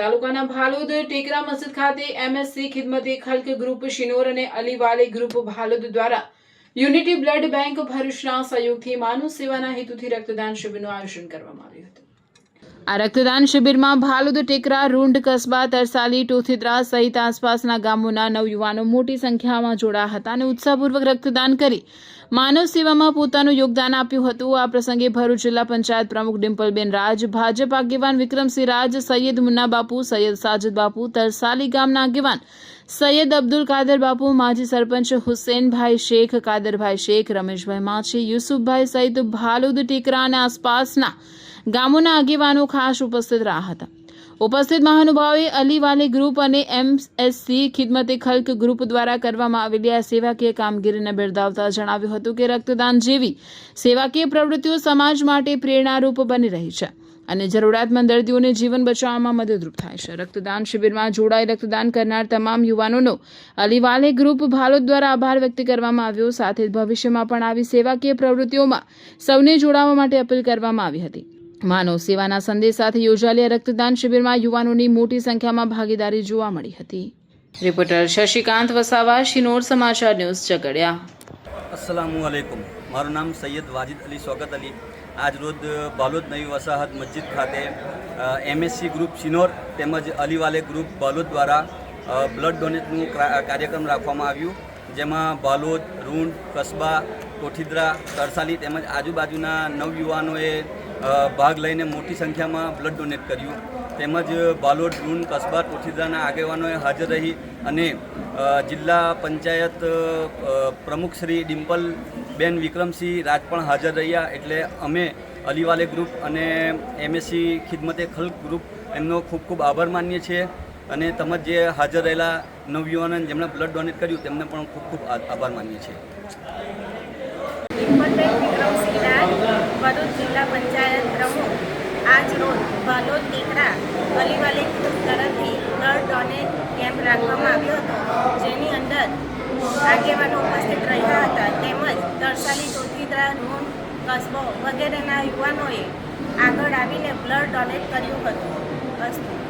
તાલુકાના ભાલોદ ટેકરા મસ્જિદ ખાતે MSc Khidmate ખલ્ક group Shinor અને અલીવાલે ગ્રુપ ભાલોદ દ્વારા યુનિટી બ્લડ બેંક ભરૂચના સહયોગથી માનવ સેવાના હેતુથી રક્તદાન શિબિરનું આયોજન કરવામાં આવ્યું હતું। આ રક્તદાન શિબિરમાં ભાલોદ ટેકરા રૂંડ કસ્બા તરસાલી ટોથીદ્રા સહિત આસપાસના ગામોના નવયુવાનો મોટી સંખ્યામાં જોડાયા હતા અને ઉત્સાહપૂર્વક રક્તદાન કરી માનવ સેવામાં પોતાનું યોગદાન આપ્યું હતું। આ પ્રસંગે ભરૂચ જિલ્લા પંચાયત પ્રમુખ ડિમ્પલબેન રાજ, ભાજપ આગેવાન વિક્રમસિંહ રાજ, સૈયદ મુન્ના બાપુ, સૈયદ સાજદ બાપુ, તરસાલી ગામના આગેવાન સૈયદ અબ્દુલ કાદર બાપુ, માજી સરપંચ હુસેનભાઈ શેખ, કાદરભાઈ શેખ, રમેશભાઈ માછી, યુસુફભાઈ સહિત ભાલોદ ટેકરા અને આસપાસના ગામોના આગેવાનો ખાસ ઉપસ્થિત રહ્યા હતા। ઉપસ્થિત મહાનુભાવોએ અલીવાલે ગ્રુપ અને એમએસસી ખિદમતે ખલ્ક ગ્રુપ દ્વારા કરવામાં આવેલી આ સેવાકીય કામગીરીને બિરદાવતા જણાવ્યું હતું કે રક્તદાન જેવી સેવાકીય પ્રવૃત્તિઓ સમાજ માટે પ્રેરણારૂપ બની રહી છે અને જરૂરિયાતમંદ દર્દીઓને જીવન બચાવવામાં મદદરૂપ થાય છે। રક્તદાન શિબિરમાં જોડાઈ રક્તદાન કરનાર તમામ યુવાનોનો અલીવાલે ગ્રુપ ભાલોદ દ્વારા આભાર વ્યક્ત કરવામાં આવ્યો। સાથે જ ભવિષ્યમાં પણ આવી સેવાકીય પ્રવૃત્તિઓમાં સૌને જોડાવા માટે અપીલ કરવામાં આવી હતી। માનવ સેવાના સંદેશ સાથે યોજાયેલી રક્તદાન શિબિરમાં યુવાનોની મોટી સંખ્યામાં ભાગીદારી જોવા મળી હતી। રિપોર્ટર શશિકાંત વસાવા, શિનોર સમાચાર ન્યૂઝ, ઝઘડિયા। अस्सलामुअलैकुम। माરું नाम सैयद वाजिद अली स्वागत अली आज रोज बालोद नवी वसाहत मस्जिद खाते एमएससी ग्रुप शिनोर તેમજ અલીવાલે ગ્રુપ બાલોદ દ્વારા બ્લડ ડોનેટનું કાર્યક્રમ રાખવામાં આવ્યું, જેમાં બાલોદ, રૂંડ, કસ્બા, કોઠીદ્રા, તરસાલી તેમજ આજુબાજુના નવયુવાનોએ ભાગ લઈને મોટી સંખ્યામાં બ્લડ ડોનેટ કર્યું। તેમજ બાલોદ, રૂંડ, કસ્બા, કોઠીદ્રાના આગેવાનોએ હાજર રહી અને જિલ્લા પંચાયત પ્રમુખ શ્રી ડિમ્પલબેન વિક્રમસિંહ રાજ પણ હાજર રહ્યા। એટલે અમે અલીવાલે ગ્રુપ અને એમએસસી ખિદમતે ખલ્ક ગ્રુપ એમનો ખૂબ ખૂબ આભાર માનીએ છીએ અને તેમજ જે હાજર રહેલા નવયુવાનોને જેમણે બ્લડ ડોનેટ કર્યું તેમને પણ ખૂબ ખૂબ આભાર માનીએ છીએ। ડિમ્પલબેન વિક્રમસિંહ રાજ, ભરૂચ જિલ્લા પંચાયત પ્રમુખ। આજ રોજ બાલોદ ટેકરા અલીવાલે ગ્રુપ તરફથી બ્લડ ડોનેટ કેમ્પ રાખવામાં આવ્યો હતો, જેની અંદર આગેવાનો ઉપસ્થિત રહ્યા હતા તેમજ તરસાલી, ટોથીદ્રા, રૂંડ, કસ્બો વગેરેના યુવાનોએ આગળ આવીને બ્લડ ડોનેટ કર્યું હતું।